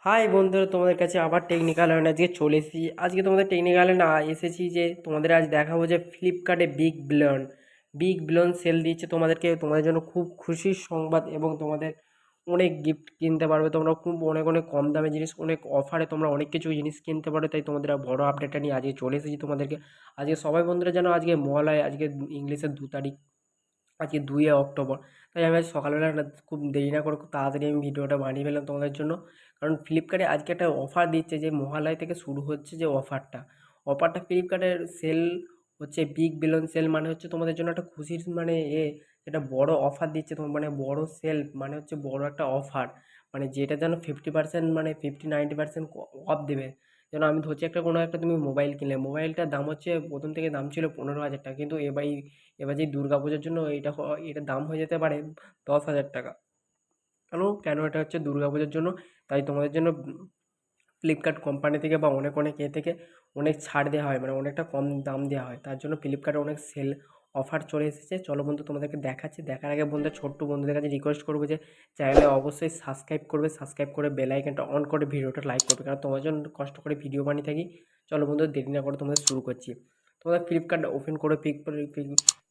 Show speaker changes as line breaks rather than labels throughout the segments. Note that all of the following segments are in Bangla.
হাই বন্ধুরা, তোমাদের কাছে আবার টেকনিক্যাল লার্ন আজকে চলে এসেছি। আজকে তোমাদের টেকনিক্যাল লার্ন এসেছি যে তোমাদের আজ দেখাবো যে ফ্লিপকার্টে বিগ বিলিয়ন সেল দিচ্ছে তোমাদেরকে। তোমাদের জন্য খুব খুশির সংবাদ এবং তোমাদের অনেক গিফট কিনতে পারবে তোমরা, খুব অনেক অনেক কম দামে জিনিস, অনেক অফারে তোমরা অনেক কিছু জিনিস কিনতে পারো। তাই তোমাদের বড় আপডেটটা নিয়ে আজকে চলে এসেছি তোমাদেরকে। আজকে সবাই বন্ধুরা জানো আজকে মহালয়া, আজকে ইংলিশের 2 তারিখ, আজকে 2 অক্টোবর। তাই আমি আজ সকালবেলা খুব দেরি না করে খুব তাড়াতাড়ি আমি ভিডিওটা বানিয়ে ফেললাম তোমাদের জন্য। কারণ ফ্লিপকার্টে আজকে একটা অফার দিচ্ছে, যে মহালয়া থেকে শুরু হচ্ছে যে অফারটা ফ্লিপকার্টের সেল হচ্ছে বিগ বিলিয়ন সেল, মানে হচ্ছে তোমাদের জন্য একটা খুশির মানে যেটা বড় অফার দিচ্ছে তোমার, মানে বড় সেল মানে হচ্ছে বড় একটা অফার, মানে যেটা যেন 50%, মানে 50-90% অফ দেবে। যেন আমি ধরছি একটা কোনো একটা তুমি মোবাইল কিনলে, মোবাইলটার দাম হচ্ছে প্রথম থেকে দাম ছিল 15,000 টাকা, কিন্তু এবার যে দুর্গা পুজোর জন্য এটার দাম হয়ে যেতে পারে 10,000 টাকা। কেন এটা হচ্ছে দুর্গা পুজোর জন্য। তাই তোমাদের জন্য ফ্লিপকার্ট কোম্পানি থেকে বা অনেক অনেক থেকে অনেক ছাড় দেওয়া হয়, মানে অনেকটা কম দাম দেওয়া হয়। তার জন্য ফ্লিপকার্টে অনেক সেল অফার চলে এসেছে। চলো বন্ধু তোমাদেরকে দেখাচ্ছি। দেখার আগে বন্ধুদের ছোট্ট বন্ধুদের কাছে রিকোয়েস্ট করবো যে চ্যানেলে অবশ্যই সাবস্ক্রাইব করে বেল আইকনটা অন করে ভিডিওটা লাইক করবে, কারণ তোমার জন্য কষ্ট করে ভিডিও বানিয়ে থাকি। চলো বন্ধু দেরি না করে তোমাদের শুরু করছি। তোমাদের ফ্লিপকার্টটা ওপেন করে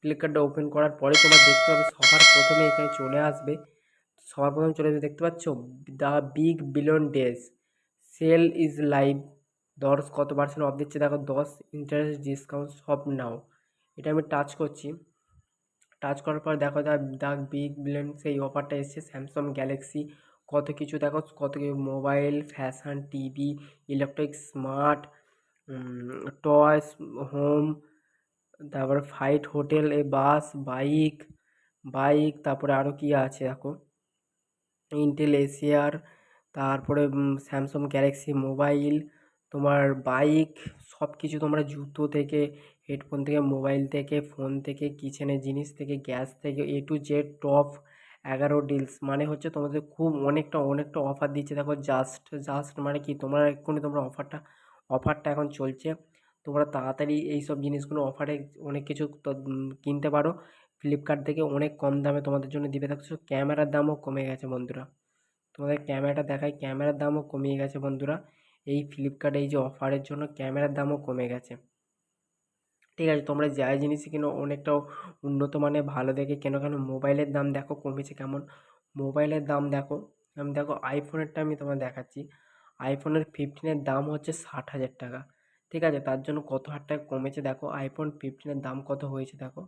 ফ্লিপকার্টটা ওপেন করার পরে তোমার দেখতে হবে সবার প্রথমে এখানে চলে আসবে। সবার প্রথমে চলে আসবে, দেখতে পাচ্ছ the big billion days sale is live. 10 কত% অফ দিচ্ছে দেখো, 10 ইন্টারেস্ট ডিসকাউন্ট সব নাও। এটা আমি টাচ করছি। টাচ করার পর দেখো দ্য বিগ বিলিয়ন সেই অফারটা এসছে। স্যামসাং গ্যালাক্সি কত কিছু দেখো, কত কিছু mobile, fashion, TV, electric, smart, toys, home, তারপরে ফাইট, হোটেল, এ বাস, বাইক, তারপরে আরও কি আছে দেখো, ইন্টেল এসিআর, তারপরে স্যামসাং গ্যালাক্সি মোবাইল, তোমার বাইক, সব কিছু তোমরা জুতো থেকে, হেডফোন থেকে, মোবাইল থেকে, ফোন থেকে, কিচেনের জিনিস থেকে, গ্যাস থেকে, A to Z top 11 deals, মানে হচ্ছে তোমাদের খুব অনেকটা অফার দিচ্ছে দেখো। জাস্ট মানে কি, তোমরা এক্ষুনি তোমরা অফারটা এখন চলছে। তোমরা তাড়াতাড়ি এই সব জিনিসগুলো অফারে অনেক কিছু কিনতে পারো। ফ্লিপকার্ট থেকে অনেক কম দামে তোমাদের জন্য দিবে। দেখছো ক্যামেরার দামও কমে গেছে বন্ধুরা। তোমাদের ক্যামেরাটা দেখাই, ক্যামেরার দামও কমিয়ে গেছে বন্ধুরা। এই ফ্লিপকার্টে এই যে অফারের জন্য ক্যামেরার দামও কমে গেছে। ঠিক আছে, তোমরা যাই জিনিসই কিনো অনেকটাও উন্নত মানে ভালো দেখে কেনো। কেন মোবাইলের দাম দেখো কমেছে কেমন। মোবাইলের দাম দেখো, আমি দেখো আইফোনেরটা আমি তোমায় দেখাচ্ছি। আইফোনের 15-এর দাম হচ্ছে 60,000 টাকা। ঠিক আছে, তার জন্য কত হাজার টাকা কমেছে দেখো। আইফোন 15-এর দাম কত হয়েছে দেখো,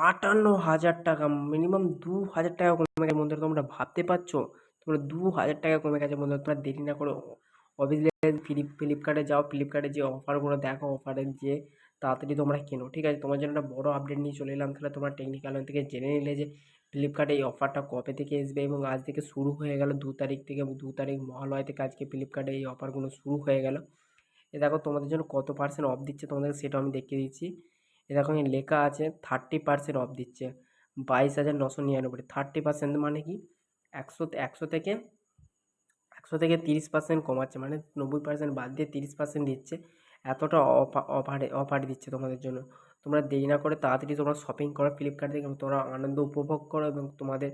58,000 টাকা। মিনিমাম 2,000 টাকা কমে গেছে বন্ধুরা, তোমরা ভাবতে পারছো? তোমরা 2,000 টাকা কমে গেছে বন্ধুরা। তোমরা দেরি না করো অবভিয়াসলি ফ্লিপকার্টে যাও, ফ্লিপকার্টে যে অফারগুলো দেখো, অফারের যে তাড়াতাড়ি তোমরা কেনো। ঠিক আছে, তোমার জন্য একটা বড় আপডেট নিয়ে চলে এলাম। তাহলে তোমরা টেকনিক্যাল থেকে জেনে নিলে যে ফ্লিপকার্টে এই অফারটা কবে থেকে আসবে, এবং আজ থেকে শুরু হয়ে গেল 2 তারিখ থেকে। 2 তারিখ মহালয়া থেকে আজকে ফ্লিপকার্টে এই অফারগুলো শুরু হয়ে গেল। এ দেখো তোমাদের জন্য কত পার্সেন্ট অফ দিচ্ছে তোমাদের, সেটাও আমি দেখিয়ে দিচ্ছি। এ দেখো এখানে লেখা আছে 30% অফ দিচ্ছে, 22,999। 30% মানে কি, একশো থেকে 30% কমাচ্ছে, মানে 90% বাদ দিয়ে 30% দিচ্ছে। এতটা অফার দিচ্ছে তোমাদের জন্য। তোমরা দেরি না করে তাড়াতাড়ি তোমরা শপিং করো ফ্লিপকার্ট থেকে, এবং তোমরা আনন্দ উপভোগ করো, এবং তোমাদের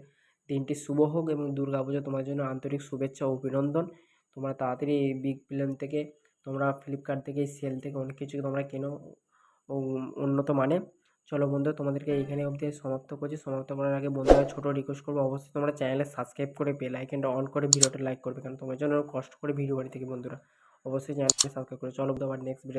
দিনটি শুভ হোক, এবং দুর্গাপুজো তোমার জন্য আন্তরিক শুভেচ্ছা ও অভিনন্দন। তোমরা তাড়াতাড়ি এই বিগ বিলিয়ন থেকে, তোমরা ফ্লিপকার্ট থেকে, এই সেল থেকে অনেক কিছু তোমরা কেনো ও উন্নত মানে। চলো বন্ধু তোমাদেরকে এইখানে অবধি সমাপ্ত করছি। সমাপ্ত করার আগে বন্ধুরা ছোটো রিকোয়েস্ট করবো, অবশ্যই তোমরা চ্যানেলে সাবস্ক্রাইব করে বেল আইকনটা অন করে ভিডিওটা লাইক করবে, কারণ তোমার জন্য কষ্ট করে ভিডিও বানিয়ে থাকি বন্ধুরা। অবশ্যই চ্যানেলকে সাবস্ক্রাইব করে। চলো আবার নেক্সট ভিডিও